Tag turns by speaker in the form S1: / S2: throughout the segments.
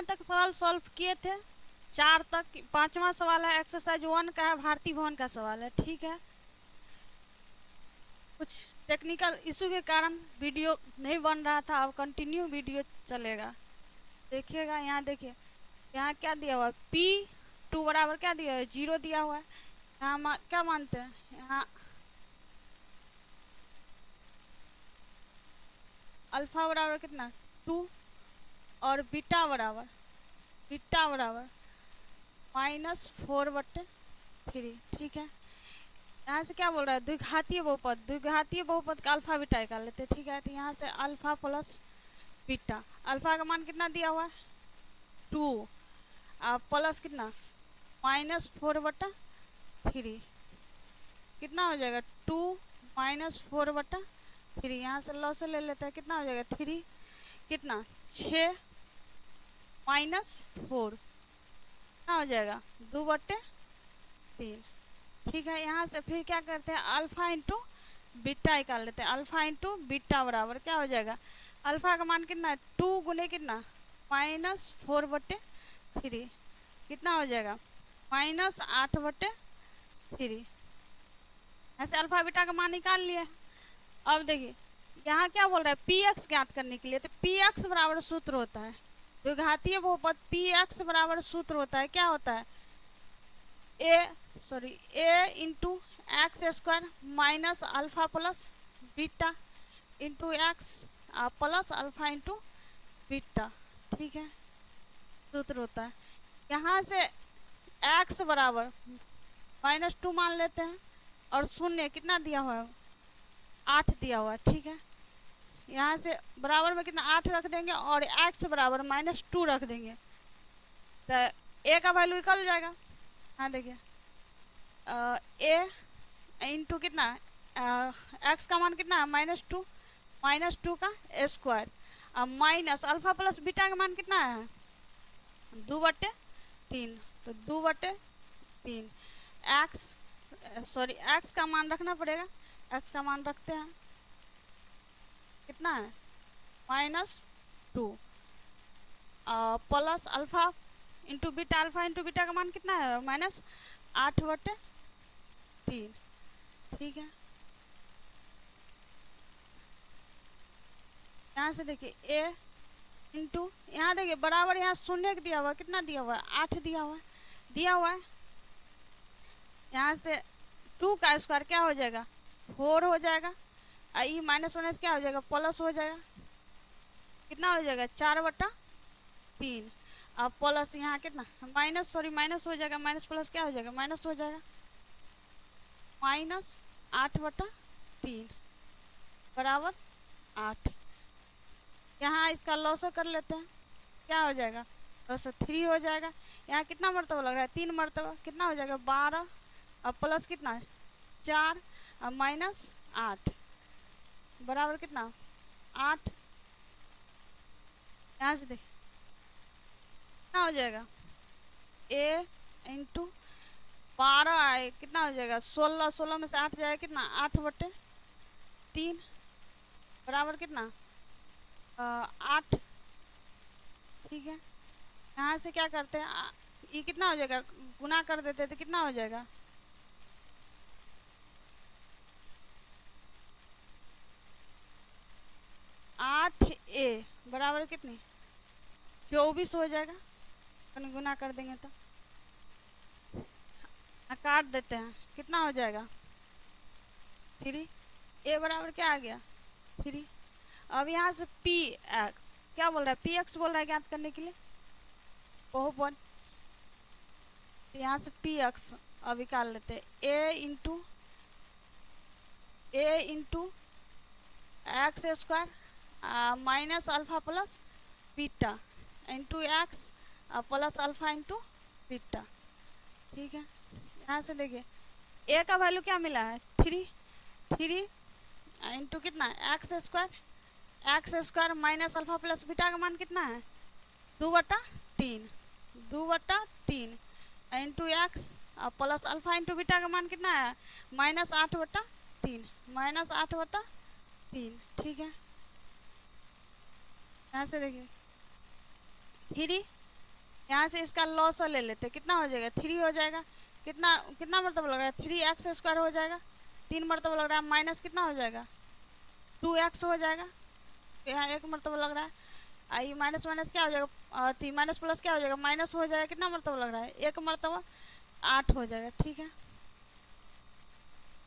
S1: यहाँ तक सवाल सॉल्व किए थे, 4 तक। 5वां सवाल है एक्सरसाइज 1 का है, भारती भवन का सवाल है। ठीक है, कुछ टेक्निकल इशू के कारण वीडियो नहीं बन रहा था, अब कंटिन्यू वीडियो चलेगा। देखिएगा, यहाँ देखिए, यहाँ क्या दिया हुआ है, P2 बराबर क्या दिया है, 0 दिया हुआ है। यहाँ क्या मानते हैं, यहाँ अल्फा बराबर कितना 2 और बीटा बराबर -4/3। ठीक है, यहाँ से क्या बोल रहा है, द्विघातीय बहुपद का अल्फा बीटा निकाल लेते हैं। ठीक है, तो यहाँ से अल्फा प्लस बीटा, अल्फा का मान कितना दिया हुआ है 2 प्लस कितना -4/3, कितना हो जाएगा 2 -4/3। यहाँ से लॉ से ले लेते हैं, कितना हो जाएगा 3 कितना 6 -4 कितना हो जाएगा 2/3। ठीक है, यहाँ से फिर क्या करते हैं, अल्फा इंटू बीटा निकाल लेते हैं। अल्फा इंटू बीटा बराबर क्या हो जाएगा, अल्फा का मान कितना है 2 गुने कितना -4/3, कितना हो जाएगा -8/3। ऐसे अल्फा बीटा का मान निकाल लिए। अब देखिए यहाँ क्या बोल रहा है, पी एक्स ज्ञात करने के लिए, तो पी एक्स बराबर सूत्र होता है, द्विघातीय बहुपद पी एक्स बराबर सूत्र होता है, क्या होता है a into x square minus alpha plus beta into x plus alpha into beta. ठीक है, सूत्र होता है। यहाँ से एक्स बराबर -2 मान लेते हैं और शून्य कितना दिया हुआ है 8 दिया हुआ है। ठीक है, यहाँ से बराबर में कितना 8 रख देंगे और x बराबर -2 रख देंगे, तो a का वैल्यू निकल जाएगा। हाँ देखिए, a इंटू कितना x का मान कितना है -2 का square minus alpha plus beta का मान कितना है 2/3, तो 2/3 x का मान रखना पड़ेगा, x का मान रखते हैं, कितना है -2 प्लस अल्फा इंटू बीटा का मान कितना है -8/3। ठीक है, यहाँ से देखिए a इंटू, यहाँ देखिए बराबर, यहाँ शून्य दिया हुआ है, कितना दिया हुआ है 8 दिया हुआ है। यहाँ से 2 का स्क्वायर क्या हो जाएगा 4 हो जाएगा, ई -1 क्या हो जाएगा प्लस हो जाएगा, कितना हो जाएगा 4/3। अब प्लस यहाँ कितना माइनस हो जाएगा, माइनस प्लस क्या हो जाएगा माइनस हो जाएगा, -8/3 बराबर 8। यहाँ इसका लॉस कर लेते हैं, क्या हो जाएगा लॉस 3 हो जाएगा। यहाँ कितना मरतबा लग रहा है 3 मरतबा, कितना हो जाएगा 12 और प्लस कितना 4 और -8 बराबर कितना 8। यहाँ से देखिए कितना हो जाएगा a इंटू 12 आए, कितना हो जाएगा 16 में से 8 जाएगा कितना 8/3 बराबर कितना 8। ठीक है, यहाँ से क्या करते हैं, ये कितना हो जाएगा गुना कर देते तो कितना हो जाएगा 8a बराबर कितनी 24 हो जाएगा, अपन गुना कर देंगे तो काट देते हैं, कितना हो जाएगा 3, a बराबर क्या आ गया 3। अब यहाँ से पी एक्स क्या बोल रहा है, पी एक्स बोल रहा है ज्ञात करने के लिए बहुपद, यहाँ से पी एक्स अब निकाल लेते हैं, a into x square minus alpha plus beta into x plus alpha into beta. ठीक है, यहाँ से देखिए a का वैल्यू क्या मिला है 3 इंटू कितना x square minus alpha plus beta का मान कितना है 2/3 into x plus alpha into beta का मान कितना है -8/3। ठीक है, यहाँ से देखिए 3 यहाँ से इसका लॉस ले लेते, कितना हो जाएगा 3 हो जाएगा। कितना कितना मरतबा लग रहा है 3x² हो जाएगा। 3 मरतबा लग रहा है माइनस कितना हो जाएगा 2x हो जाएगा। यहाँ 1 मरतबा लग रहा है, आई माइनस माइनस क्या हो जाएगा माइनस प्लस क्या हो जाएगा माइनस हो जाएगा। कितना मरतबा लग रहा है 1 मरतबा 8 हो जाएगा। ठीक है,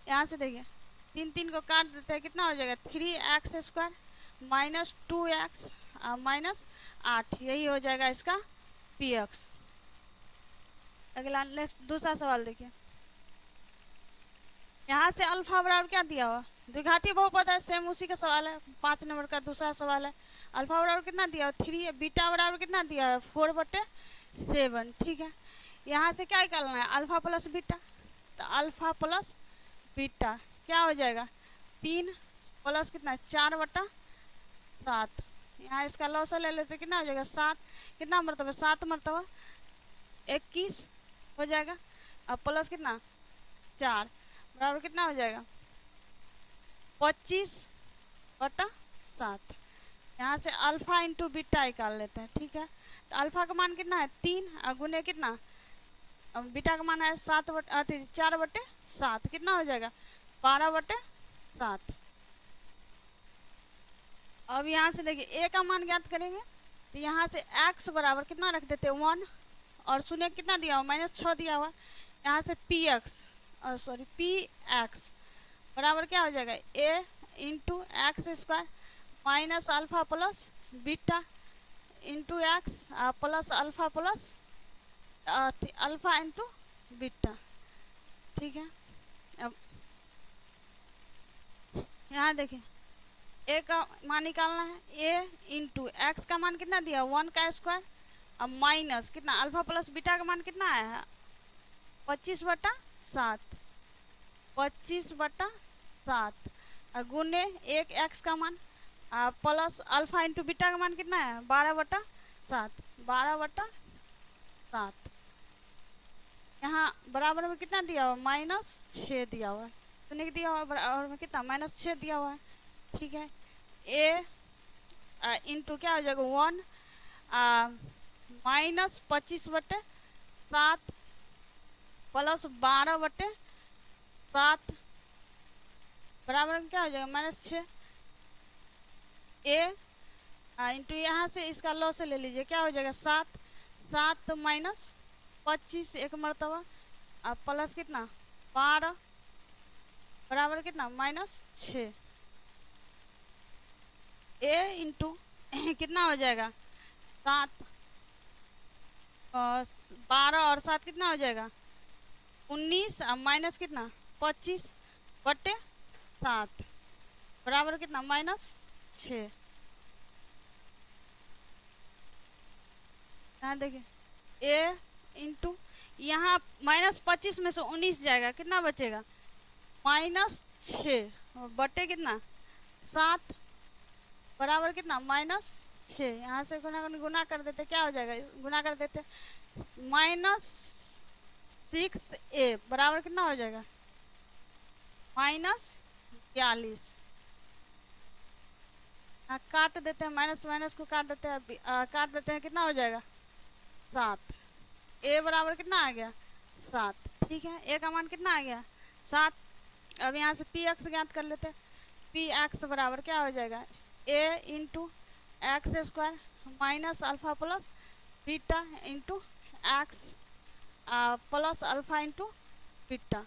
S1: यहाँ से देखिए 3 3 को काट देते हैं, कितना हो जाएगा 3x² माइनस 2x माइनस 8, यही हो जाएगा इसका px। अगला नेक्स्ट दूसरा सवाल देखिए, यहाँ से अल्फा बराबर क्या दिया हुआ द्विघातीय बहुपद है, सेम उसी का सवाल है। 5 नंबर का दूसरा सवाल है। अल्फा बराबर कितना दिया हुआ 3 है, बीटा बराबर कितना दिया है 4/7। ठीक है, यहाँ से क्या निकालना है अल्फा प्लस बीटा, तो अल्फा प्लस बीटा क्या हो जाएगा 3 प्लस कितना 4/7। यहाँ इसका लॉस ले लेते कितना हो जाएगा 7, कितना मरतबा 7 मरतबा 21 हो जाएगा। अब प्लस कितना 4 बराबर कितना हो जाएगा 25/7। यहाँ से अल्फा इंटू बीटा निकाल लेते हैं। ठीक है, तो अल्फा का मान कितना है 3 और गुने कितना बीटा का मान है 4/7, कितना हो जाएगा 12/7। अब यहाँ से देखिए a का मान ज्ञात करेंगे, तो यहाँ से x बराबर कितना रख देते हैं 1 और शून्य कितना दिया हुआ -6 दिया हुआ। यहाँ से px बराबर क्या हो जाएगा a into x² minus alpha plus beta into x plus alpha plus alpha into beta. ठीक है, अब यहाँ देखिए a का मान निकालना है, a इंटू एक्स का मान कितना दिया 1 का स्क्वायर अब माइनस कितना अल्फा प्लस बीटा का मान कितना आया है 25/7 गुने 1 एक्स का मान प्लस अल्फा इंटू बीटा का मान कितना है 12/7। यहाँ बराबर में कितना दिया हुआ -6 दिया हुआ है, तो दिया हुआ बराबर में कितना -6 दिया हुआ है। ठीक है, a इंटू क्या हो जाएगा 1 -25/7 प्लस 12/7 बराबर में क्या हो जाएगा -6 a इंटू यहाँ से इसका लॉस ले लीजिए क्या हो जाएगा 7 माइनस 25 1 मरतबा प्लस कितना 12 बराबर कितना -6 a इंटू कितना हो जाएगा 7 12 और 7 कितना हो जाएगा 19 माइनस कितना 25/7 बराबर कितना -6। यहाँ देखिए a इंटू यहाँ -25 में से 19 जाएगा, कितना बचेगा -6 बटे कितना 7 बराबर कितना -6। यहाँ से गुना कर देते क्या हो जाएगा गुना कर देते -6a बराबर कितना हो जाएगा -42। काट देते हैं माइनस माइनस को काट देते हैं कितना हो जाएगा 7। a बराबर कितना आ गया 7। ठीक है, a का मान कितना आ गया 7। अब यहाँ से px ज्ञात कर लेते हैं, px बराबर क्या हो जाएगा a into x² minus alpha plus beta into x plus alpha into beta.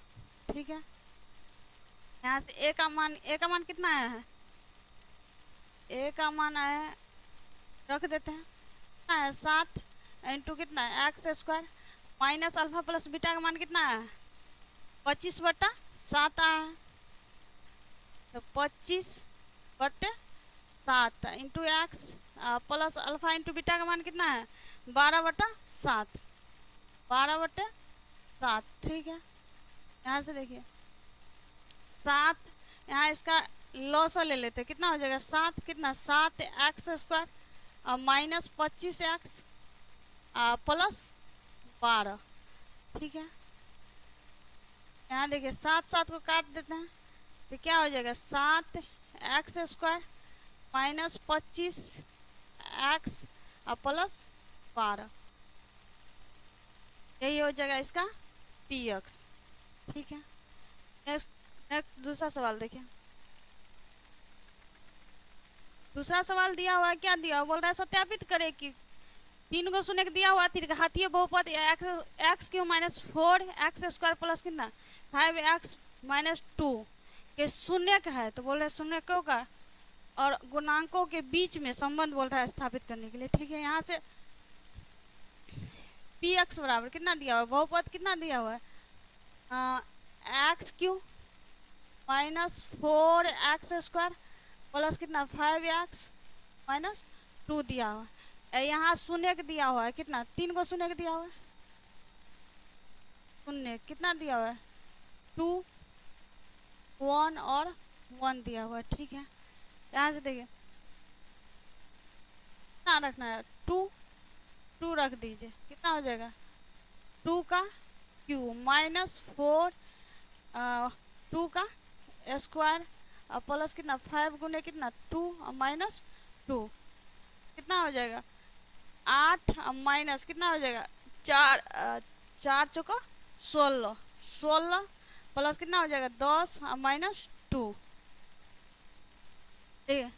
S1: ठीक है, यहाँ से a का मान कितना आया है a का मान आया है रख देते हैं कितना है 7 इंटू कितना है x² minus alpha plus beta का मान कितना है 25/7 आया है, तो 25/7 into x plus alpha into beta का मान कितना है 12/7 12/7। ठीक है, यहाँ से देखिए 7 यहाँ इसका लॉस ले लेते कितना हो जाएगा 7 कितना 7x² और माइनस 25x प्लस 12। ठीक है, यहाँ देखिए 7 को काट देते हैं तो क्या हो जाएगा 7x² माइनस 25x प्लस 12। यही हो जाएगा इसका पी एक्स। ठीक है, नेक्स्ट दूसरा सवाल देखिए। दूसरा सवाल दिया हुआ है, क्या दिया हुआ, बोल रहा है सत्यापित करे कि तीन को शून्य दिया हुआ त्रिघातीय बहुपद x Q minus 4x² plus कितना 5x-2 के शून्य का है। तो बोल रहे शून्य क्यों का और गुणांकों के बीच में संबंध बोल रहा है स्थापित करने के लिए। ठीक है, यहाँ से पी एक्स बराबर कितना दिया हुआ है, बहुपद कितना दिया हुआ है x³ माइनस 4x² प्लस कितना 5x-2 दिया हुआ है। यहाँ शून्य का दिया हुआ है कितना, 3 को शून्य का दिया हुआ है, शून्य कितना दिया हुआ है 2, 1 और 1 दिया हुआ है। ठीक है, यहाँ से देखिए कितना रखना है, 2 रख दीजिए, कितना हो जाएगा 2 का क्यू माइनस 4 2 का स्क्वायर और प्लस कितना 5 गुने कितना 2 और माइनस 2 कितना हो जाएगा 8 और माइनस कितना हो जाएगा 4 चौका 16 प्लस कितना हो जाएगा 10 और माइनस 2, ठीक है,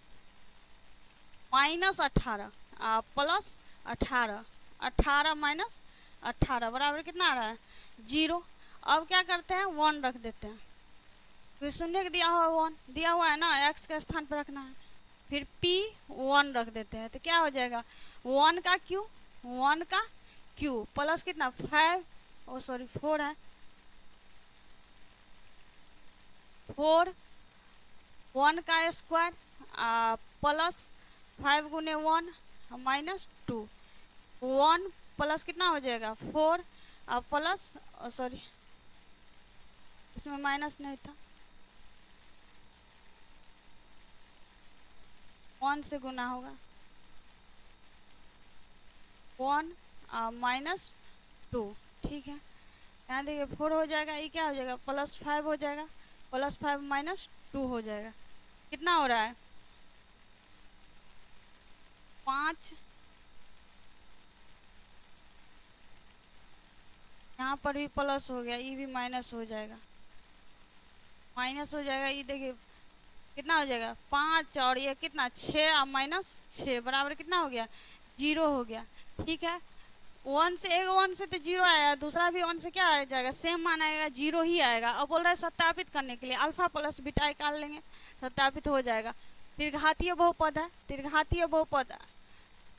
S1: -18 प्लस 18 माइनस 18 बराबर कितना आ रहा है 0। अब क्या करते हैं 1 रख देते हैं, फिर शून्य दिया हुआ 1 दिया हुआ है ना, x के स्थान पर रखना है, फिर p 1 रख देते हैं। तो क्या हो जाएगा 1 का क्यू प्लस कितना 4 है 4 1 का स्क्वायर प्लस 5 गुने 1 माइनस 2 1 प्लस कितना हो जाएगा 4 प्लस इसमें माइनस नहीं था, 1 से गुना होगा 1 माइनस 2। ठीक है, यहाँ देखिए 4 हो जाएगा, ये क्या हो जाएगा +5 हो जाएगा, +5 माइनस 2 हो जाएगा, कितना हो रहा है 5। यहाँ पर भी प्लस हो गया, ये भी माइनस हो जाएगा, ये देखिए कितना हो जाएगा 5 और ये कितना 6 और माइनस 6 बराबर कितना हो गया 0 हो गया। ठीक है, 1 से एक 1 से तो 0 आएगा, दूसरा भी 1 से क्या आ जाएगा सेम मान आएगा, 0 ही आएगा। अब बोल रहा है सत्यापित करने के लिए अल्फा प्लस बीटा निकाल लेंगे, सत्यापित हो जाएगा। त्रिघातीय बहुपद है,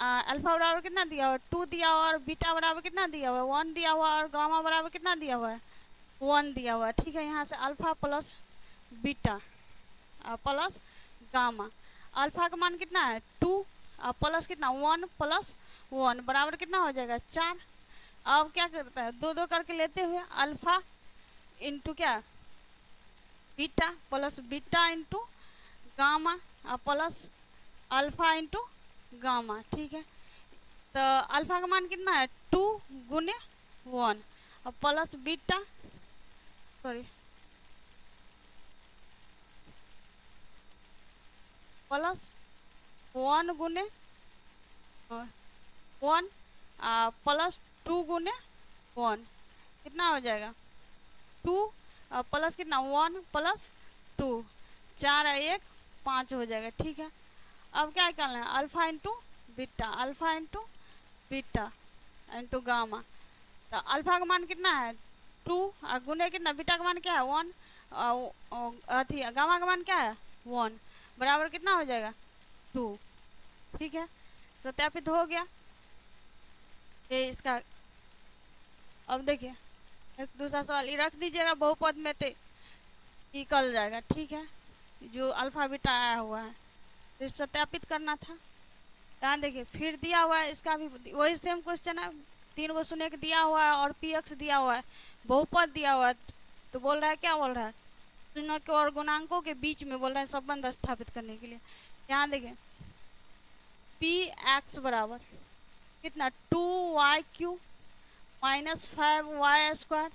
S1: अल्फा बराबर कितना दिया हुआ 2 दिया हुआ और बीटा बराबर कितना दिया हुआ 1 दिया हुआ और गामा बराबर कितना दिया हुआ है 1 दिया हुआ है। ठीक है, यहाँ से alpha plus beta plus gamma, alpha का मान कितना है 2 प्लस कितना 1 प्लस 1 बराबर कितना हो जाएगा 4। अब क्या करता है 2 करके लेते हुए अल्फा इंटू क्या beta plus beta into gamma plus alpha into gamma. ठीक है, तो अल्फा का मान कितना है 2 गुने 1 और प्लस बीटा प्लस 1 गुने 1 प्लस 2 गुने 1 कितना हो जाएगा 2 प्लस कितना 1 प्लस 2 4 1 5 हो जाएगा। ठीक है, अब क्या निकालना है alpha into beta into gamma. तो अल्फा का मान कितना है 2 गुने कितना बीटा का मान क्या है 1 गामा का मान क्या है 1 बराबर कितना हो जाएगा 2। ठीक है, सत्यापित हो गया ये इसका। अब देखिए एक दूसरा सवाल ये रख दीजिएगा बहुपद में तो निकल जाएगा। ठीक है, जो अल्फा बीटा आया हुआ है तो सत्यापित करना था। यहाँ देखिए फिर दिया हुआ है, इसका भी वही सेम क्वेश्चन है, 3 को शून्य दिया हुआ है और पी एक्स दिया हुआ है, बहुपद दिया हुआ है। तो बोल रहा है क्या बोल रहा है शून्य के और गुणांकों के बीच में बोल रहा है संबंध स्थापित करने के लिए। यहाँ देखिए पी एक्स बराबर कितना 2y³ minus 5y²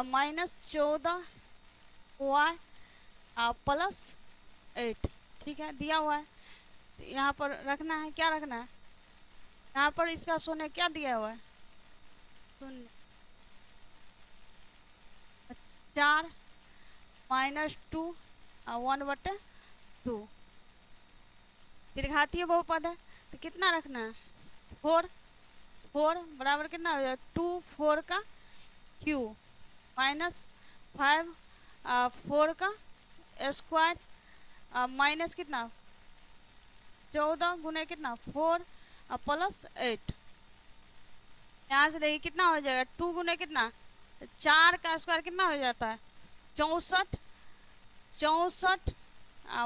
S1: minus 14y plus 8। ठीक है, दिया हुआ है, यहाँ पर रखना है, क्या रखना है यहाँ पर इसका शून्य क्या दिया हुआ है शून्य 4 -2 1/2। फिर घातीय बहुपद है तो कितना रखना है, 4। 4 बराबर कितना हो जाएगा, 2 4 का क्यू -5 4 का स्क्वायर माइनस कितना 14 गुने कितना 4 +8। यहाँ से देखिए कितना हो जाएगा, 2 गुने कितना 4 का स्क्वायर कितना हो जाता है 64। 64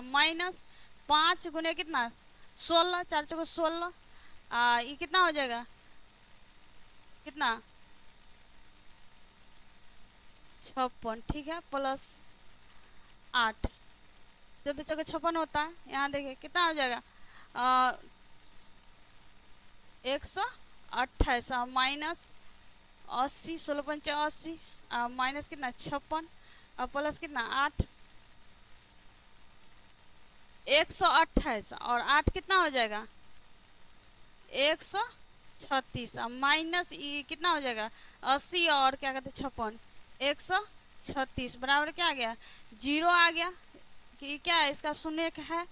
S1: -5 गुने कितना 16, 4 चौको 16, ये कितना हो जाएगा, कितना 56, ठीक है, +8, 14 चौके 56 होता है। यहाँ देखिए कितना हो जाएगा 128 -80 16 × 80 माइनस कितना 56 और प्लस कितना 8, 128 और 8 कितना हो जाएगा 136 माइनस ये कितना हो जाएगा 80 और क्या कहते 56 136 बराबर क्या आ गया 0 आ गया कि क्या है इसका शून्य है।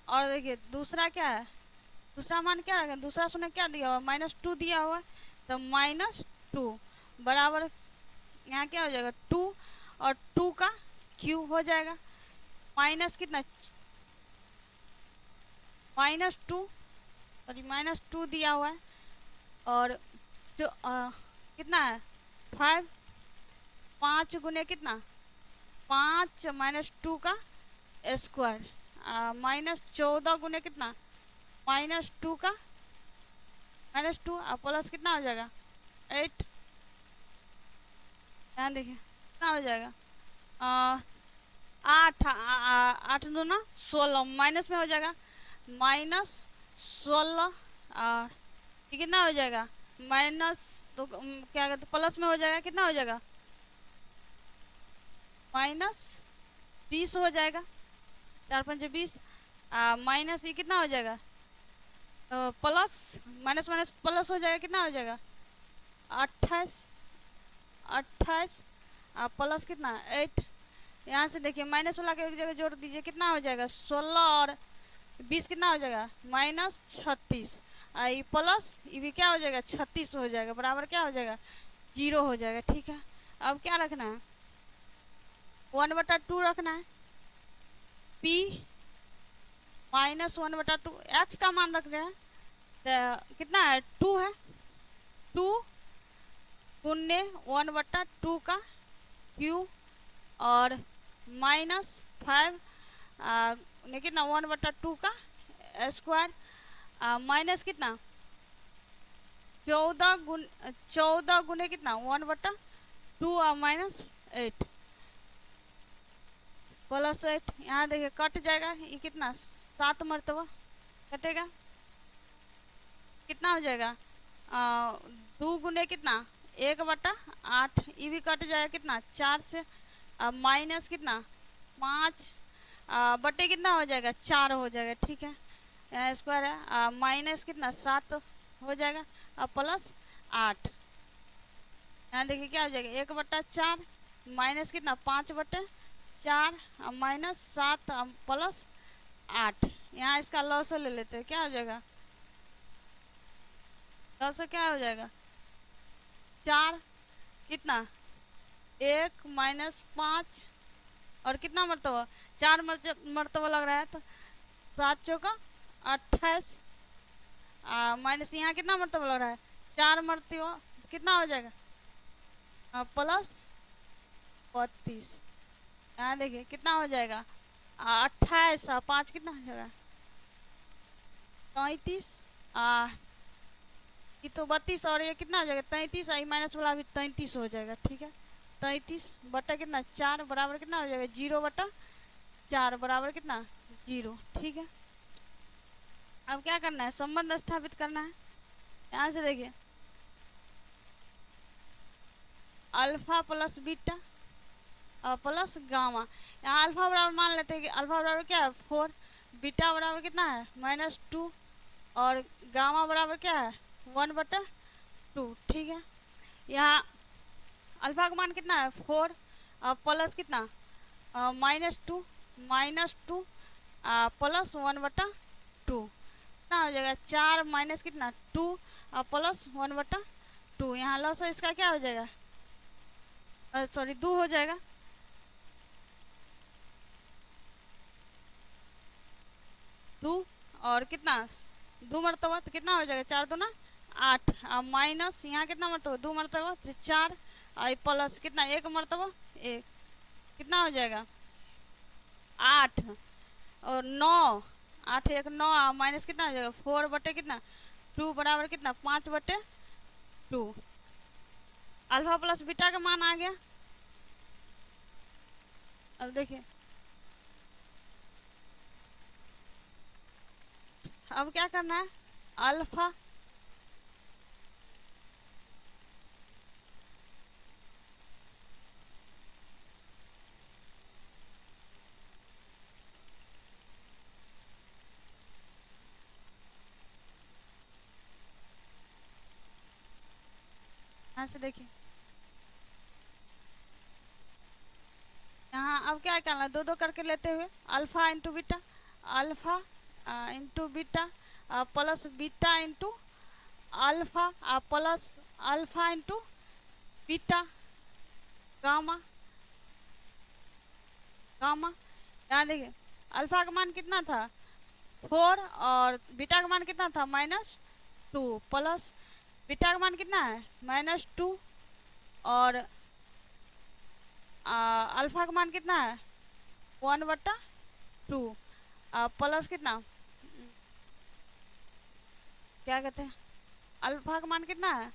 S1: और देखिए दूसरा क्या है, दूसरा मान क्या है, दूसरा शून्य क्या दिया हुआ -2 दिया हुआ है तो -2 बराबर यहाँ क्या हो जाएगा 2 और 2 का क्यू हो जाएगा माइनस कितना -2 सॉरी -2 दिया हुआ है और जो कितना है 5 5 गुने कितना 5 -2 का स्क्वायर -14 गुने कितना -2 का -2 प्लस कितना हो जाएगा 8। यहाँ देखिए कितना हो जाएगा 8 8 दूना 16 माइनस में हो जाएगा -16 और ये कितना हो जाएगा माइनस तो क्या कहते प्लस में हो जाएगा कितना हो जाएगा -20 हो जाएगा 4 5 20 माइनस ये कितना हो जाएगा प्लस माइनस माइनस प्लस हो जाएगा कितना हो जाएगा 28 28 प्लस कितना 8। यहाँ से देखिए माइनस वाला के एक जगह जोड़ दीजिए कितना हो जाएगा 16 और 20 कितना हो जाएगा -36 ये प्लस ये भी क्या हो जाएगा 36 हो जाएगा बराबर क्या हो जाएगा 0 हो जाएगा। ठीक है, अब क्या रखना है 1/2 रखना है p -1/2 x का मान रख रहे हैं तो कितना है 2 है 2 गुने 1/2 का क्यू और -5 कितना 1/2 का स्क्वायर माइनस कितना 14 गुने कितना 1/2 और -8 +8। यहाँ देखिए कट जाएगा ये कितना 7 मरतबा कटेगा कितना हो जाएगा 2 गुने कितना 1/8 ये भी कट जाएगा कितना 4 से माइनस कितना 5 बटे कितना हो जाएगा 4 हो जाएगा। ठीक है, यहाँ स्क्वायर है माइनस कितना 7 हो जाएगा और +8। यहाँ देखिए क्या हो जाएगा 1/4 माइनस कितना 5/4 -7 +8। यहाँ इसका लॉस ले लेते हैं क्या हो जाएगा लॉस क्या हो जाएगा 4 कितना 1 -5 और कितना मरतबा 4 मरतबा लग रहा है तो 7 चौका 28 माइनस यहाँ कितना मरतबा लग रहा है 4 मरतबा कितना हो जाएगा +32। यहाँ देखिए कितना हो जाएगा 28 और 5 कितना हो जाएगा 33 ये तो 32 और ये कितना हो जाएगा 33 आई माइनस वाला भी 33 हो जाएगा। ठीक है, 33 बटा कितना 4 बराबर कितना हो जाएगा 0/4 बराबर कितना 0। ठीक है, अब क्या करना है संबंध स्थापित करना है। यहाँ से देखिए अल्फा प्लस बीटा और प्लस गामा। यहाँ अल्फा बराबर मान लेते हैं कि अल्फा बराबर क्या है 4, बीटा बराबर कितना है -2 और गामा बराबर क्या है 1/2। ठीक है, यहाँ अल्फा का मान कितना है 4 अब प्लस कितना -2 -2 प्लस 1/2 कितना हो जाएगा 4 माइनस कितना 2 प्लस 1/2। यहाँ लॉस है इसका क्या हो जाएगा, सॉरी 2 हो जाएगा। 2 और कितना 2 मरतबा तो कितना हो जाएगा 4 दूना 8 और माइनस यहाँ कितना मरतबा 2 मरतबा 4 और प्लस कितना 1 मरतबा 1 कितना हो जाएगा 8 और 9 8 1 9 माइनस कितना हो जाएगा 4 बटे कितना 2 बराबर कितना 5/2। अल्फा प्लस बीटा का मान आ गया। अब देखिए अब क्या करना है अल्फा यहाँ से देखिए यहाँ अब क्या करना है 2 2 करके लेते हुए alpha into beta alpha into beta plus beta into alpha plus alpha into beta gamma gamma. यहाँ देखिए अल्फा का मान कितना था 4 और बीटा का मान कितना था -2 प्लस बीटा का मान कितना है -2 और अल्फा का मान कितना है 1/2 प्लस कितना क्या कहते हैं अल्फा का मान कितना है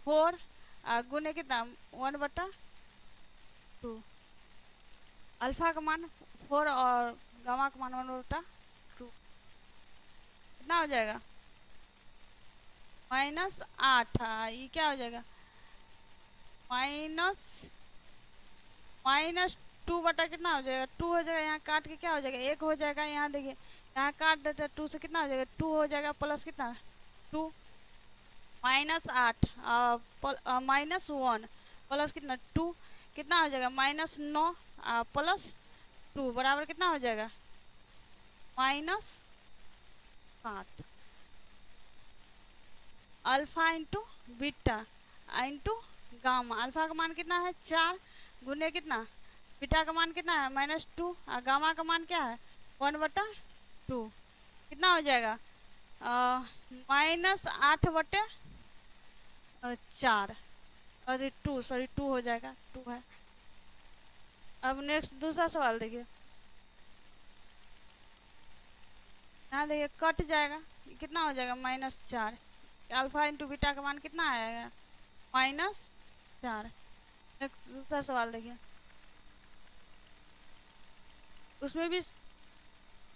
S1: 4 गुने कितना 1/2 अल्फा का मान 4 और गामा का मान 1/2 कितना हो जाएगा -8। ये क्या हो जाएगा -2 बटा कितना हो जाएगा 2 हो जाएगा। यहाँ काट के क्या हो जाएगा 1 हो जाएगा। यहाँ देखिए यहाँ काट देते 2 से कितना हो जाएगा 2 हो जाएगा प्लस कितना 2 -8 -1 प्लस कितना 2 कितना हो जाएगा -9 प्लस 2 बराबर कितना हो जाएगा -7। Alpha into beta into gamma alpha का मान कितना है 4 गुने कितना बीटा का मान कितना है -2 और गामा का मान क्या है 1/2 कितना हो जाएगा -8/4 और 2 सॉरी 2 हो जाएगा 2 है। अब नेक्स्ट दूसरा सवाल देखिए यहाँ देखिए कट जाएगा कितना हो जाएगा -4 अल्फा इंटू बीटा का मान कितना आएगा -4। नेक्स्ट दूसरा सवाल देखिए उसमें भी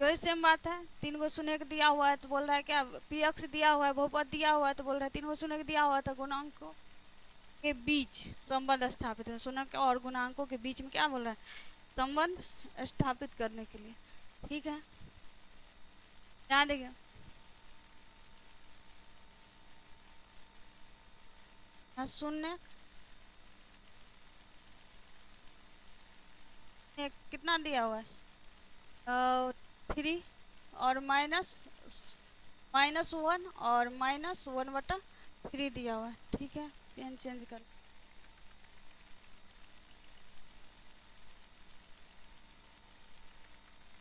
S1: वही सेम बात है 3 गो शून्य का दिया हुआ है तो बोल रहा है क्या पी एक्स दिया हुआ है बहुपद दिया हुआ है तो बोल रहा है 3 गो शून्य का दिया हुआ है तो गुणांकों के बीच संबंध स्थापित है। शून्य और गुणांकों के बीच में क्या बोल रहा है संबंध स्थापित करने के लिए। ठीक है यहाँ देखिए शून्य कितना दिया हुआ है 3 और -1 और -1/3 दिया हुआ है। ठीक है पेन चेंज कर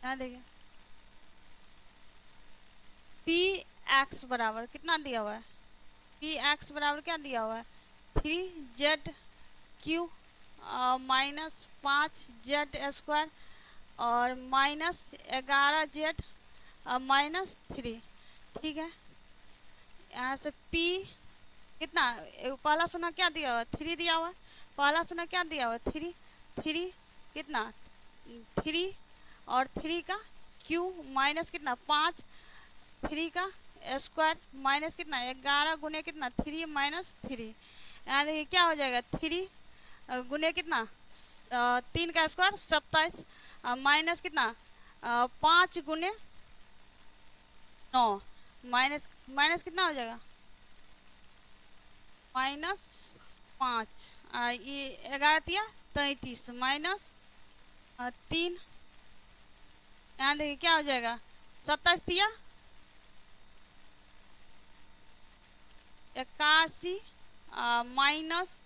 S1: यहाँ देखिए पी एक्स बराबर कितना दिया हुआ है पी एक्स बराबर क्या दिया हुआ है 3z क्यू -5z² और -11z -3। ठीक है यहाँ से p कितना पहला शून्य क्या दिया हुआ 3 दिया हुआ है पहला शून्य क्या दिया हुआ 3 कितना 3 और 3 का क्यू माइनस कितना 5 3 का स्क्वायर माइनस कितना 11 गुने कितना 3 -3 यानी क्या हो जाएगा 3 गुने कितना 3 का स्क्वायर 27 माइनस कितना 5 गुने 9 माइनस कितना हो जाएगा -5 ये 11 दिया 33 माइनस 3, यहाँ देखिए क्या हो जाएगा 27 दिया 81 माइनस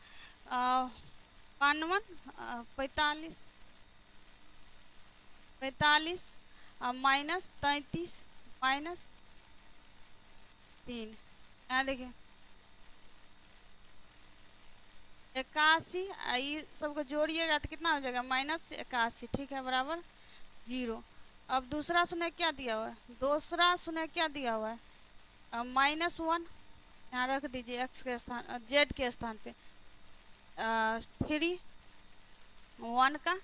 S1: 52 45 माइनस 33 माइनस 3, यहाँ देखिए 81, ये सबको जोड़िएगा तो कितना हो जाएगा -81, ठीक है, बराबर 0। अब दूसरा शून्य क्या दिया हुआ है, दूसरा शून्य क्या दिया हुआ है -1, यहाँ रख दीजिए x के स्थान z के स्थान पे 3 1 का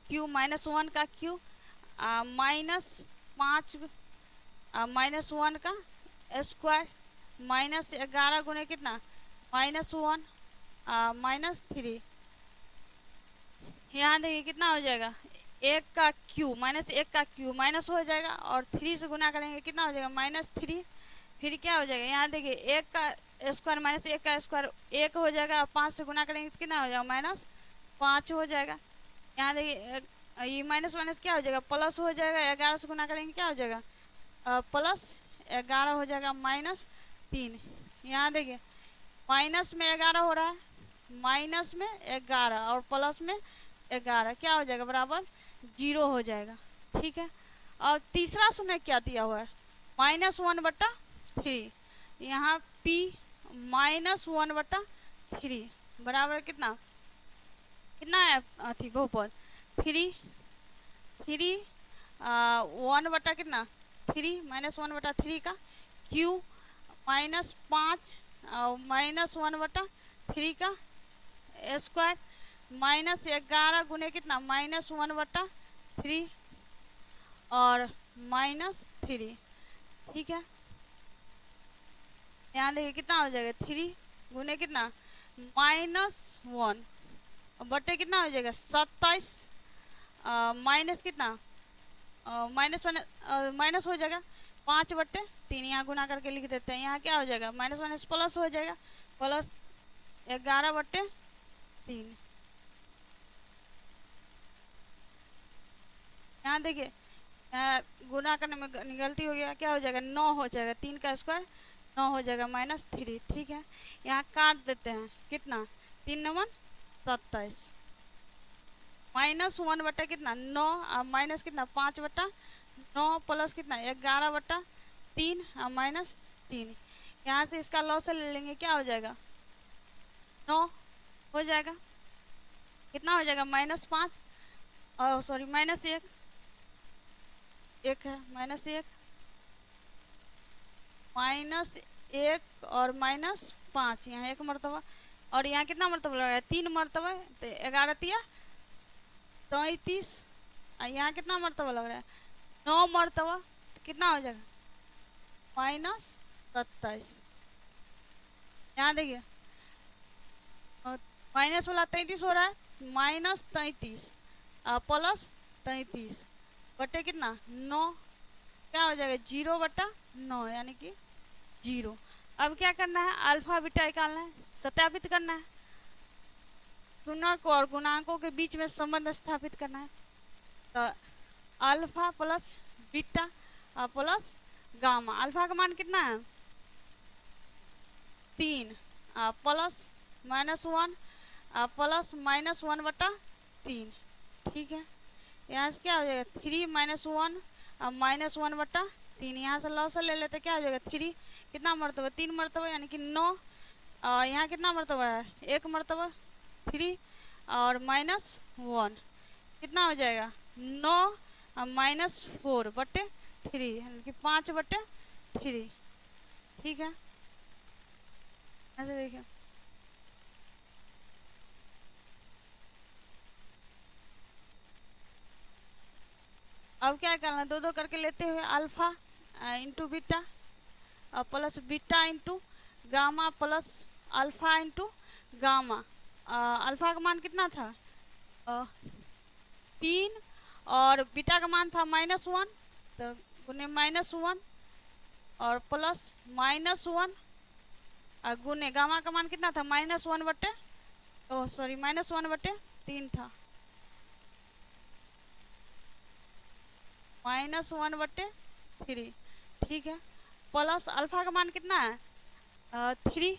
S1: क्यू -1 का क्यू -5 -1 का स्क्वायर -11 गुने कितना -1 -3, यहाँ देखिए कितना हो जाएगा 1 का क्यू -1 का क्यू माइनस हो जाएगा और 3 से गुना करेंगे कितना हो जाएगा -3, फिर क्या हो जाएगा यहाँ देखिए 1 का स्क्वायर -1 का स्क्वायर 1 हो जाएगा और 5 से गुना करेंगे तो कितना हो जाएगा -5 हो जाएगा। यहाँ देखिए ये माइनस माइनस क्या हो जाएगा प्लस हो जाएगा, 11 से गुना करेंगे क्या हो जाएगा +11 हो जाएगा -3। यहाँ देखिए माइनस में 11 हो रहा है, माइनस में 11 और प्लस में 11 क्या हो जाएगा बराबर 0 हो जाएगा, ठीक है। और तीसरा शून्य क्या दिया हुआ है -1/3, यहाँ p -1/3 बराबर कितना है अथी बहुपद 3 1 बटा कितना 3 -1/3 का q -5 -1/3 का स्क्वायर -11 गुने कितना -1/3 और -3, ठीक है। यहाँ देखिए कितना हो जाएगा 3 गुने कितना -1 बटे कितना हो जाएगा 27 माइनस कितना माइनस हो जाएगा 5/3, यहाँ गुना करके लिख देते हैं, यहाँ क्या हो जाएगा माइनस माइनस प्लस हो जाएगा +11/3। यहाँ देखिए गुना करने में गलती हो गया, क्या हो जाएगा 9 हो जाएगा, 3 का स्क्वायर 9 हो जाएगा -3, ठीक है। यहाँ काट देते हैं कितना 3 9 27 -1 बटा कितना 9 माइनस कितना 5/9 प्लस कितना 11/3 -3, यहाँ से इसका लॉस ले लेंगे क्या हो जाएगा 9 हो जाएगा, कितना हो जाएगा -5 सॉरी -1 1 है -1 और -5, यहाँ 1 मरतबा और यहाँ कितना मरतबा लग रहा है 3 मरतबा, तो 11 तिया 33, यहाँ कितना मरतबा लग रहा है 9 मरतबा, तो कितना हो जाएगा -27। यहाँ देखिए माइनस वाला 33 हो रहा है -33 प्लस 33 बटे कितना 9, क्या हो जाएगा 0/9 यानी कि 0। अब क्या करना है अल्फा बीटा निकालना है, सत्यापित करना है, गुणक और गुणांकों के बीच में संबंध स्थापित करना है। तो alpha plus beta plus gamma, alpha का मान कितना है 3 प्लस -1 प्लस -1/3, ठीक है। यहाँ से क्या हो जाएगा 3 -1 -1/3, यहाँ से लॉस ले लेते क्या हो जाएगा 3 कितना मरतबा 3 मरतबा यानी कि 9, यहाँ कितना मरतबा है 1 मरतबा 3 और -1 कितना हो जाएगा 9 -4/3 यानी कि 5/3, ठीक है। ऐसे देखिए अब क्या करना है 2 करके लेते हुए alpha into beta plus beta into gamma plus alpha into gamma. Alpha का मान कितना था 3 और बीटा का मान था -1, तो गुने -1 और प्लस -1 गुने गामा का मान कितना था -1/3 3 था, -1/3, ठीक है। प्लस अल्फा का मान कितना है 3,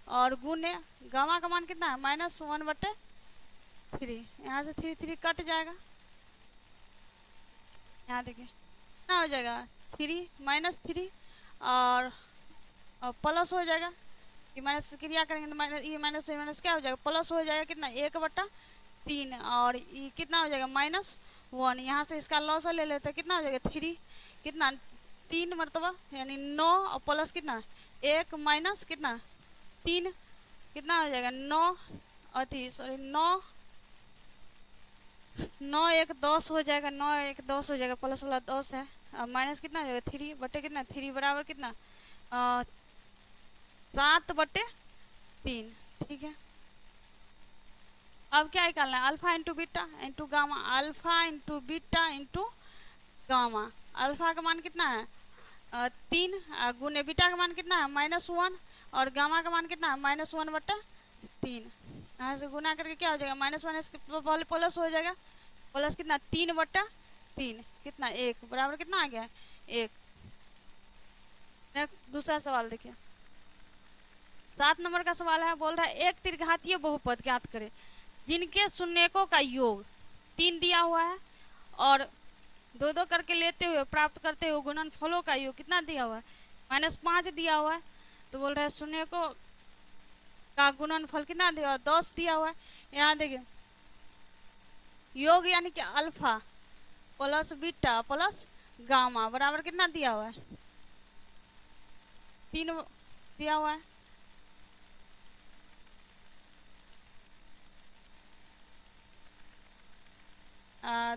S1: और गुने गामा का मान कितना है -1/3। यहाँ से 3 3 कट जाएगा, यहाँ देखिए कितना हो जाएगा 3 -3, और प्लस हो जाएगा, ये माइनस क्रिया करेंगे तो माइनस, ये माइनस क्या हो जाएगा प्लस हो जाएगा, कितना 1/3, और ये कितना हो जाएगा -1। यहाँ से इसका लॉस ले लेते हैं, कितना हो जाएगा 3, कितना 3 मरतबा यानी 9, और प्लस कितना 1 माइनस कितना 3, कितना हो जाएगा 9, अथी सॉरी 9 9 1 10 हो जाएगा, 9 1 10 हो जाएगा, प्लस वाला 10 है, और माइनस कितना हो जाएगा 3 बटे कितना 3 बराबर कितना 7/3, ठीक है। अब क्या निकालना है alpha into beta into gamma, alpha into beta into gamma. Alpha का मान कितना है 3, गुने बीटा का मान कितना है -1, और गामा का मान कितना है -1/3। यहाँ से गुना करके क्या हो जाएगा -1 पहले प्लस हो जाएगा, प्लस कितना 3/3, कितना 1 बराबर कितना आ गया 1। नेक्स्ट दूसरा सवाल देखिए, 7 नंबर का सवाल है, बोल रहा है एक त्रिघातीय बहुपद ज्ञात करें जिनके शून्यकों का योग 3 दिया हुआ है, और 2 करके लेते हुए प्राप्त करते हुए गुणनफलों का योग कितना दिया हुआ है -5 दिया हुआ है। तो बोल रहा है शून्यकों का गुणनफल कितना दिया हुआ 10 दिया हुआ है। यहाँ देखिए योग यानी कि alpha plus beta plus gamma बराबर कितना दिया हुआ है 3 दिया हुआ है।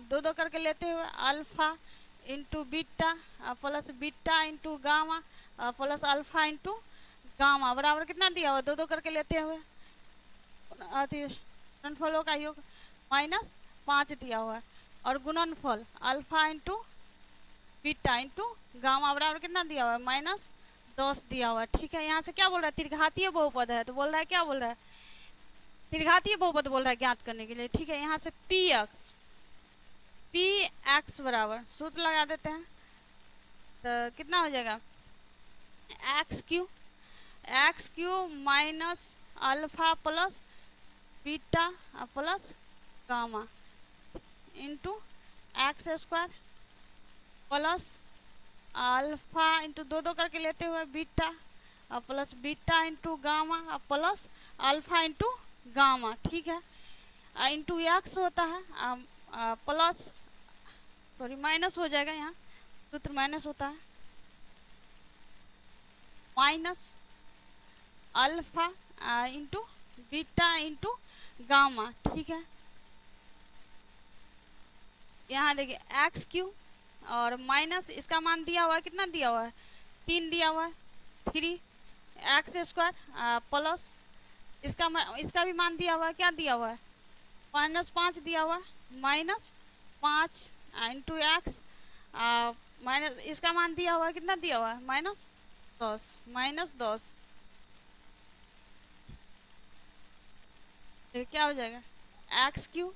S1: दो करके लेते हुए alpha into beta plus beta into gamma plus alpha into gamma बराबर कितना दिया हुआ 2 करके लेते हुए गुणनफलों का योग -5 दिया हुआ है, और गुणनफल alpha into beta into gamma बराबर कितना दिया हुआ है -10 दिया हुआ है, ठीक है। यहाँ से क्या बोल रहा है त्रिघातीय बहुपद है, तो बोल रहा है क्या बोल रहा है त्रिघातीय बहुपद बोल रहा है ज्ञात करने के लिए, ठीक है। यहाँ से पी एक्स बराबर सूत्र लगा देते हैं, तो कितना हो जाएगा x Q minus alpha plus beta plus gamma into x square plus alpha into 2 करके लेते हुए beta plus beta into gamma plus alpha into gamma, ठीक है। इंटू एक्स होता है प्लस सॉरी माइनस हो जाएगा, यहाँ सूत्र माइनस होता है minus alpha into beta into gamma, ठीक है। यहाँ देखिए एक्स क्यू और माइनस इसका मान दिया हुआ है, कितना दिया हुआ है 3 दिया हुआ है 3 एक्स स्क्वायर प्लस इसका भी मान दिया हुआ है, क्या दिया हुआ है -5 दिया हुआ है -5 इंटू एक्स माइनस इसका मान दिया हुआ है, कितना दिया हुआ है -10 तो क्या हो जाएगा एक्स क्यू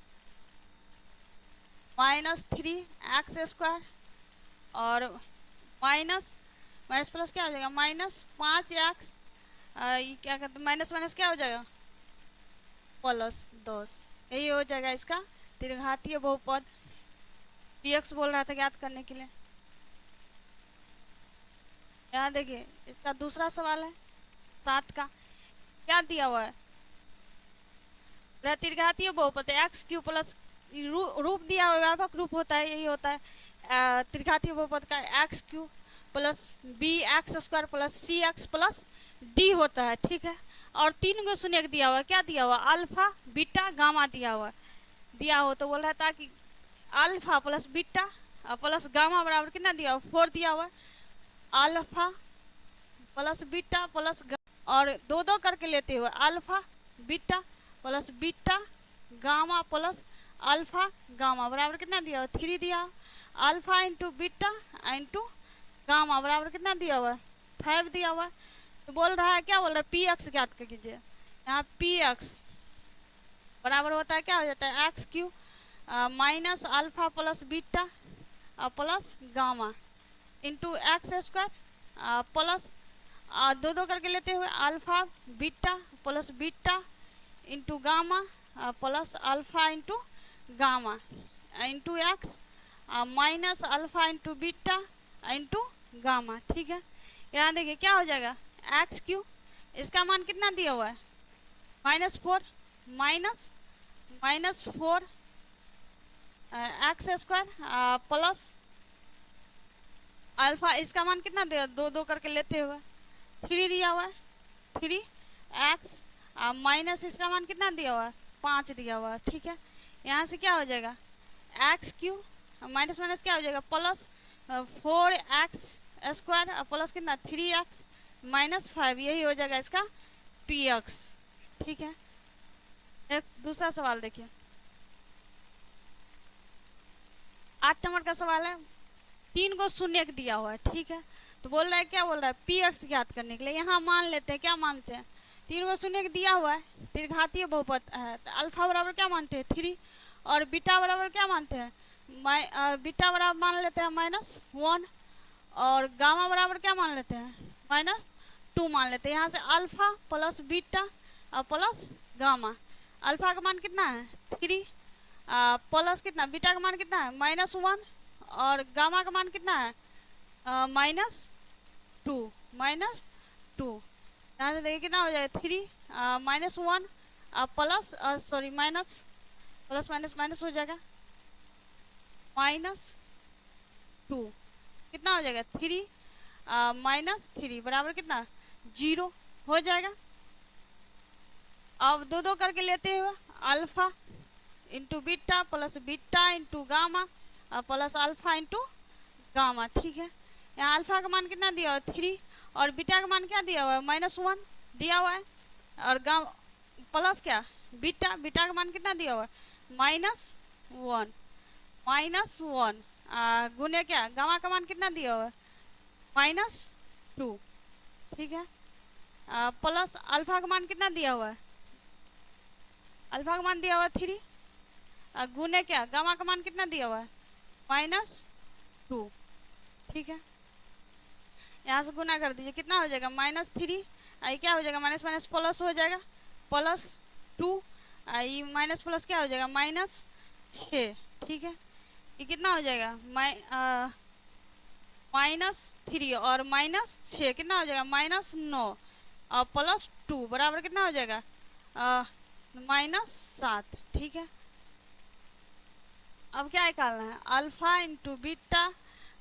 S1: -3 एक्स स्क्वायर और माइनस प्लस क्या हो जाएगा -5 एक्स ये क्या कहते हैं माइनस क्या हो जाएगा +10। यही हो जाएगा इसका त्रिघातीय बहुपद। px बोल रहा था ज्ञात करने के लिए। यहाँ देखिए इसका दूसरा सवाल है 7 का, क्या दिया हुआ है त्रिघातीय बहुपद एक्स क्यू प्लस रूप दिया हुआ व्यापक रूप होता है, यही होता है त्रिघातीय बहुपद का x cube plus b x square plus c x plus d होता है, ठीक है। और 3 गो शून्य दिया हुआ, क्या दिया हुआ अल्फा बीटा गामा दिया हो, तो बोल रहा था कि alpha plus beta plus gamma बराबर कितना दिया हुआ 4 दिया हुआ अल्फा प्लस बीटा प्लस और 2 करके लेते हुए alpha beta plus beta gamma plus alpha gamma बराबर कितना दिया हुआ 3 दिया, alpha into beta into gamma बराबर कितना दिया हुआ 5 दिया हुआ। तो बोल रहा है क्या बोल रहा है पी एक्स ज्ञात कर कीजिए। यहाँ पी एक्स बराबर होता है, क्या हो जाता है, x Q minus alpha plus beta plus gamma into x square plus दो दो करके लेते हुए alpha beta plus beta into gamma plus alpha into gamma into x minus alpha into beta into gamma. ठीक है, यहाँ देखिए क्या हो जाएगा, एक्स क्यू, इसका मान कितना दिया हुआ है, -4 minus -4 x square plus alpha, इसका मान कितना दिया, दो दो करके लेते हुए 3 दिया हुआ है, 3 एक्स माइनस इसका मान कितना दिया हुआ है, 5 दिया हुआ है। ठीक है, यहाँ से क्या हो जाएगा, एक्स क्यू माइनस माइनस क्या हो जाएगा, प्लस 4x स्क्वायर प्लस कितना 3x -5, यही हो जाएगा इसका px। ठीक है, एक दूसरा सवाल देखिए, 8 नंबर का सवाल है, 3 को शून्य दिया हुआ है। ठीक है, तो बोल रहा है, क्या बोल रहा है, px ज्ञात करने के लिए यहाँ मान लेते हैं, क्या मानते हैं, 3 को शून्य दिया हुआ है, त्रिघातीय बहुपद है, तो अल्फा बराबर क्या मानते हैं 3 और बीटा बराबर क्या मानते हैं, बीटा बराबर मान लेते हैं -1 और गामा बराबर क्या मान लेते हैं -2 मान लेते हैं। यहाँ से alpha plus beta plus gamma, alpha का मान कितना है 3 प्लस कितना बीटा का मान कितना है -1 और गामा का मान कितना है -2 यहाँ से देखिए कितना हो जाएगा 3 -1 plus sorry minus plus minus minus हो जाएगा -2, कितना हो जाएगा 3 -3 बराबर कितना 0 हो जाएगा। अब दो दो करके लेते हुए alpha into beta plus beta into gamma plus alpha into gamma. ठीक है, यहाँ अल्फा का मान कितना दिया हुआ है 3 और बीटा का मान क्या दिया हुआ है -1 दिया हुआ है और गामा प्लस क्या बीटा, बीटा का मान कितना दिया हुआ है -1 गुने क्या गामा का मान कितना दिया हुआ है -2। ठीक है, प्लस अल्फा का मान कितना दिया हुआ है, अल्फा का मान दिया हुआ है 3 गुने क्या गामा का मान कितना दिया हुआ है -2। ठीक है, यहाँ से गुना कर दीजिए, कितना हो जाएगा -3 आई क्या हो जाएगा माइनस माइनस प्लस हो जाएगा +2 आई माइनस प्लस क्या हो जाएगा -6। ठीक है, ये कितना हो जाएगा -3 और -6 कितना हो जाएगा -9 और +2 बराबर कितना हो जाएगा -7। ठीक है, अब क्या निकालना है, alpha into beta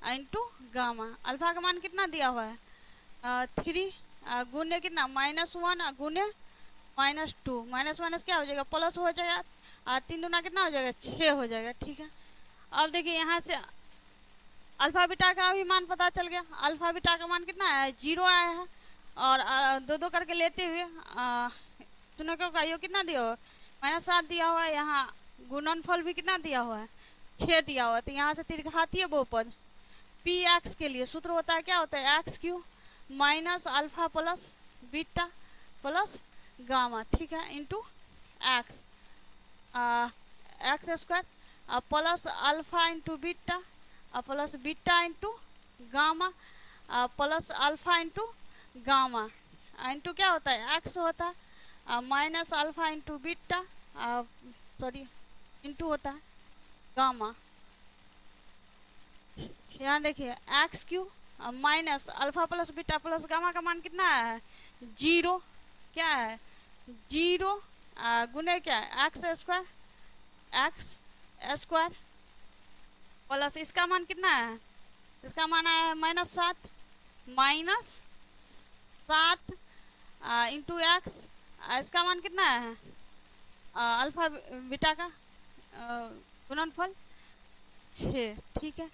S1: into gamma, alpha का मान कितना दिया हुआ है 3 गुने कितना -1 गुने -2 माइनस माइनस क्या हो जाएगा प्लस हो जाएगा 3 दूना कितना हो जाएगा 6 हो जाएगा। ठीक है, अब देखिए यहाँ से अल्फा बीटा का भी मान पता चल गया, अल्फा बीटा का मान कितना है 0 आया है और दो दो करके लेते हुए शून्य का योग कितना दिया हुआ -7 दिया हुआ है, यहाँ गुणनफल भी कितना दिया हुआ है 6 दिया हुआ है। तो यहाँ से त्रिघातीय बहुपद px के लिए सूत्र होता है, क्या होता है x³ minus alpha plus beta plus gamma. ठीक है, into x square plus alpha into beta plus beta into gamma plus alpha into gamma into क्या होता है एक्स होता है minus alpha into beta sorry into होता है गामा। यहाँ देखिए x³ minus alpha plus beta plus gamma का मान कितना है 0, क्या है 0 गुने क्या है एक्स स्क्वायर प्लस इसका मान कितना है, इसका मान आया है -7 इंटू एक्स, इसका मान कितना है अल्फा बीटा का गुणनफल 6। ठीक है,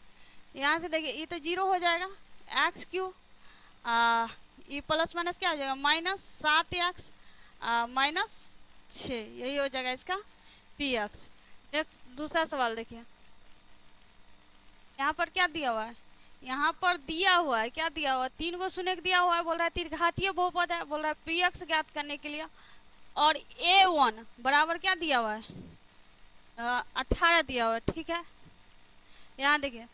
S1: यहाँ से देखिए ये तो 0 हो जाएगा x³ ये प्लस माइनस क्या हो जाएगा -7x -6, यही हो जाएगा इसका px। नेक्स्ट दूसरा सवाल देखिए, यहाँ पर क्या दिया हुआ है, यहाँ पर दिया हुआ है क्या दिया हुआ है 3 को शून्य दिया हुआ है, बोल रहा है त्रिघातीय बहुपद है, बोल रहा है px ज्ञात करने के लिए और A1 बराबर क्या दिया हुआ है, 18 दिया हुआ है। ठीक है, यहाँ देखिए,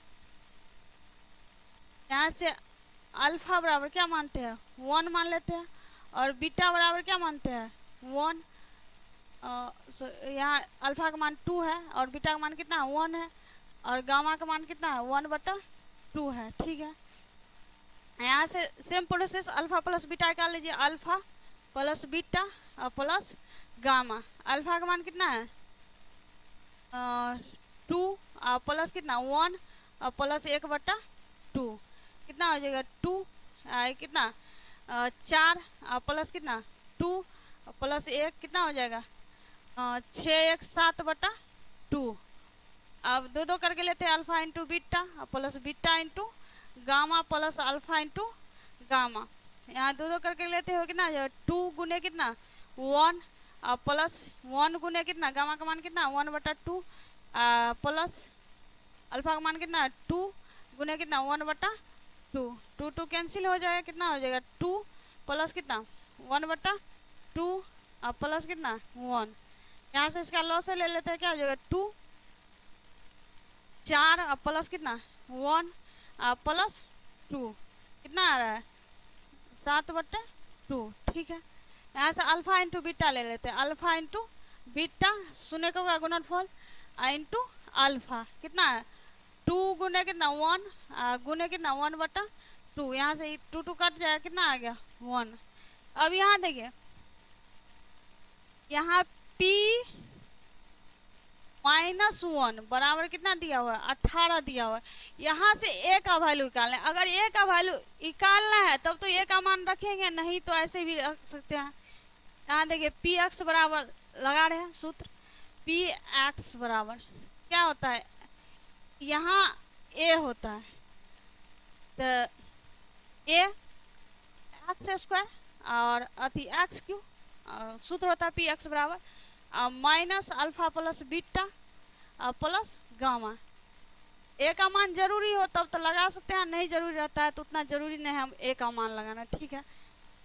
S1: यहाँ से अल्फा बराबर क्या मानते हैं, 1 मान लेते हैं, और बीटा बराबर क्या मानते हैं, 1। यहाँ अल्फा का मान 2 है और बीटा का मान कितना है, 1 है, और गामा का मान कितना है, 1/2 है। ठीक है, यहाँ से same process alpha plus beta निकाल लीजिए, अल्फा प्लस बीटा और प्लस गामा। अल्फा का मान कितना है, 2, और प्लस कितना 1, और प्लस 1/2 कितना हो जाएगा 2, कितना 4, और प्लस कितना 2, और प्लस 1 कितना हो जाएगा 6 1 7/2। अब दो दो करके लेते हैं, alpha into beta plus beta into gamma plus alpha into gamma. यहाँ दो दो करके लेते हो कितना 2 गुने कितना 1, प्लस 1 गुने कितना गामा का मान कितना 1/2, प्लस अल्फा का मान कितना 2 गुने कितना 1/2। 2 2 कैंसिल हो जाएगा, कितना हो जाएगा 2 प्लस कितना 1/2 प्लस कितना 1। यहाँ से इसका लॉस ले लेते हैं, क्या हो जाएगा 2 4 प्लस कितना 1 प्लस 2 कितना आ रहा है 7/2। ठीक है, यहाँ से अल्फा इंटू बीटा ले लेते हैं, अल्फा इंटू बीटा शून्य का गुणनफल इंटू अल्फा कितना है 2 गुने कितना 1 गुने कितना 1/2। यहाँ से 2 2 कट जाएगा, कितना आ गया 1। अब यहाँ देखिए, यहाँ P -1 बराबर कितना दिया हुआ है 18 दिया हुआ है। यहाँ से ए का वैल्यू निकालना है, अगर ए का वैल्यू निकालना है तब तो ए का मान रखेंगे, नहीं तो ऐसे भी रख सकते हैं। यहाँ देखिए px बराबर लगा रहे हैं सूत्र, px बराबर क्या होता है, यहाँ ए होता है तो ए x² और अति x³ सूत्र होता है px बराबर minus alpha plus beta plus gamma. A का मान जरूरी हो तब तो लगा सकते हैं, नहीं जरूरी रहता है तो उतना जरूरी नहीं है हम ए का मान लगाना। ठीक है,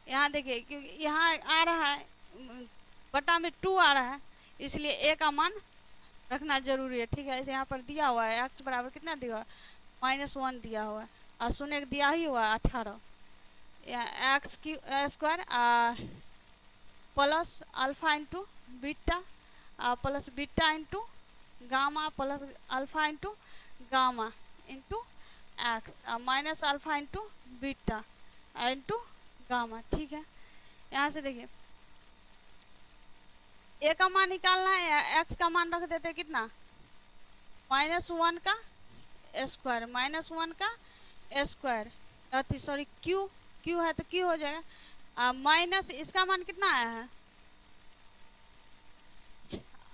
S1: यहाँ देखिए क्योंकि यहाँ आ रहा है बटा में 2 आ रहा है, इसलिए ए का मान रखना जरूरी है। ठीक है, इसे यहाँ पर दिया हुआ है x बराबर कितना दिया हुआ है -1 दिया हुआ है, और शून्य दिया ही हुआ है 18। x² plus alpha into beta plus beta into gamma plus alpha into gamma into x minus alpha into beta into gamma. ठीक है, यहाँ से देखिए ए का मान निकालना है, एक्स का मान रख देते हैं कितना -1 का स्क्वायर -1 का स्क्वायर, सॉरी क्यू है तो क्यू हो जाएगा, माइनस इसका मान कितना आया है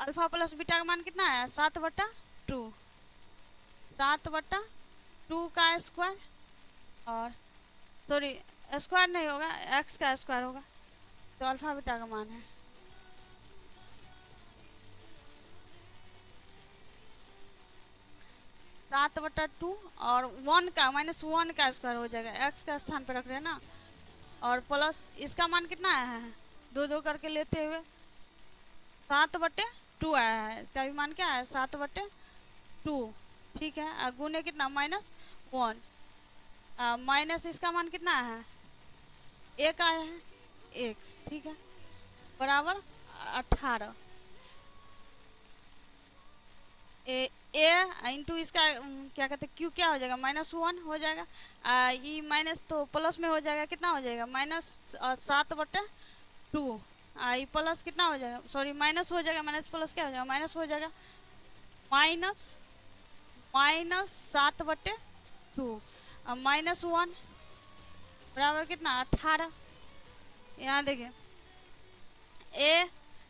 S1: अल्फा प्लस बीटा का मान कितना है 7/2 का स्क्वायर, और सॉरी स्क्वायर नहीं होगा एक्स का स्क्वायर होगा, तो अल्फा बीटा का मान है 7/2 और 1 का -1 का स्क्वायर हो जाएगा, एक्स का स्थान पर रख रहे हैं ना, और प्लस इसका मान कितना आया है दो दो करके लेते हुए 7/2 आया है, इसका भी मान क्या है 7/2। ठीक है, गुने कितना -1 माइनस इसका मान कितना है 1 आया है 1। ठीक है, बराबर 18 ए इंटू इसका क्या कहते हैं क्यू क्या हो जाएगा -1 हो जाएगा, ई माइनस तो प्लस में हो जाएगा, कितना हो जाएगा -7/2 ई प्लस कितना हो जाएगा, सॉरी माइनस हो जाएगा, माइनस प्लस क्या हो जाएगा माइनस हो जाएगा -7/2 -1 बराबर कितना 18। यहाँ देखिए ए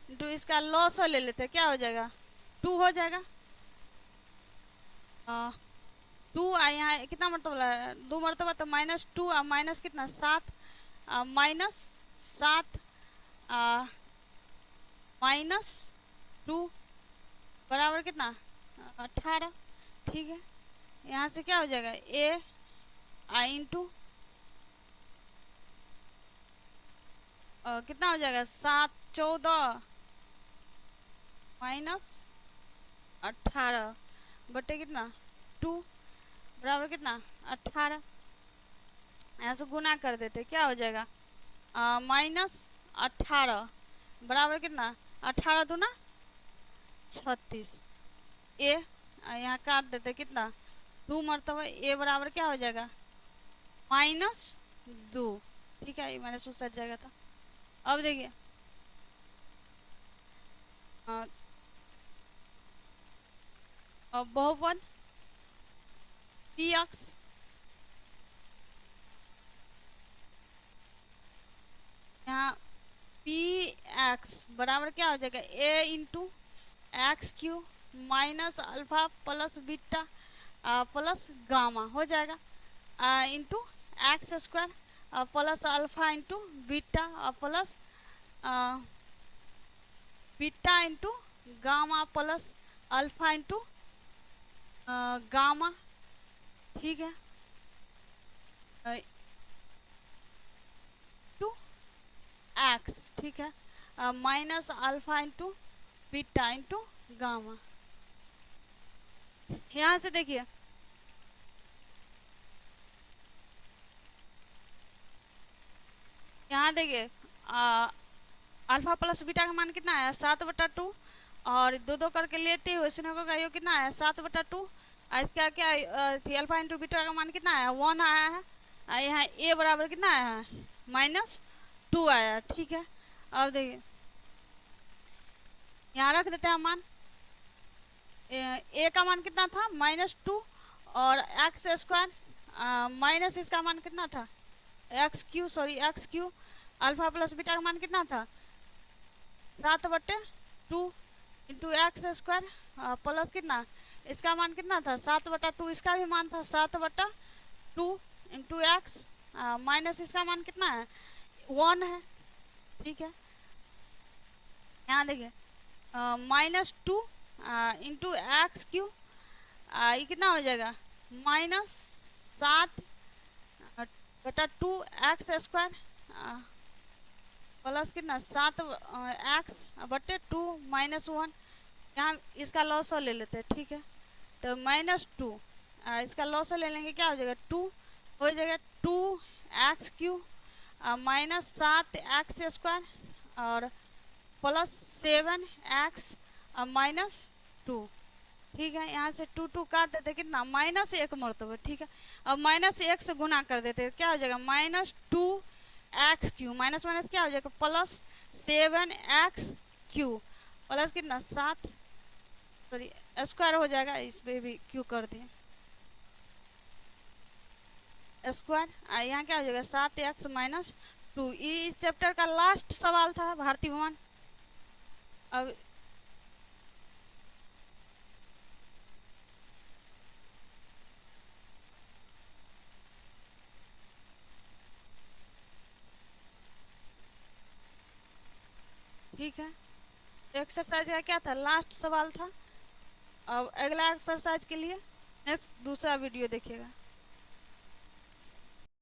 S1: इंटू इसका लॉस ले लेते हैं, क्या हो जाएगा 2 हो जाएगा, 2 यहाँ कितना मरतबा 2 मरतबा तो -2 माइनस कितना 7 -7 -2 बराबर कितना 18। ठीक है, यहाँ से क्या हो जाएगा ए इंटू कितना हो जाएगा 7 14 माइनस 18 बटे कितना 2 बराबर कितना 18। यहाँ से गुना कर देते क्या हो जाएगा माइनस 18 बराबर कितना 18 दूना 36। ए यहाँ काट देते कितना 2 मरतबा ए बराबर क्या हो जाएगा -2। ठीक है ये मैंने सोच जाएगा था। अब देखिए अब बहुपद px यहाँ px बराबर क्या हो जाएगा a into x Q minus alpha plus beta plus gamma हो जाएगा into x square plus alpha into beta plus beta into gamma plus alpha into gamma. ठीक है टू एक्स ठीक है minus alpha into beta into gamma. यहाँ से देखिए यहाँ देखिए अल्फा प्लस बीटा का मान कितना आया 7/2 और 2 करके लेते हुए सुनो का ये कितना आया 7/2। इसका क्या अल्फा इंटू बीटा का मान कितना आया 1 आया है। यहाँ ए बराबर कितना आया है -2 आया। ठीक है अब देखिए यहाँ रख देते हैं मान ए का मान कितना था -2 और एक्स स्क्वायर माइनस इसका मान कितना था x Q alpha plus beta का मान कितना था 7/2 इंटू एक्स स्क्वायर प्लस कितना इसका मान कितना था 7/2 इसका भी मान था 7/2 इंटू एक्स माइनस इसका मान कितना है 1 है। ठीक है यहाँ देखिए -2 इंटू एक्स क्यू ये कितना हो जाएगा -7/2 एक्स स्क्वायर प्लस कितना 7x/2 -1। यहाँ इसका लॉस ले लेते हैं। ठीक है तो -2 इसका लॉस ले लेंगे क्या हो जाएगा 2 हो जाएगा 2x³ माइनस 7x² और प्लस 7x -2। ठीक है यहाँ से 2 काट देते कितना -1 मरतबा। ठीक है अब -1 से गुना कर देते क्या हो जाएगा -2x³ माइनस माइनस क्या हो जाएगा प्लस 7x³ प्लस कितना 7 सॉरी स्क्वायर हो जाएगा इस पे भी क्यू कर दिए स्क्वायर यहाँ क्या हो जाएगा 7x -2। इस चैप्टर का लास्ट सवाल था भारती भवन। अब ठीक है एक्सरसाइज का क्या था लास्ट सवाल था। अब अगला एक्सरसाइज के लिए नेक्स्ट दूसरा वीडियो देखिएगा।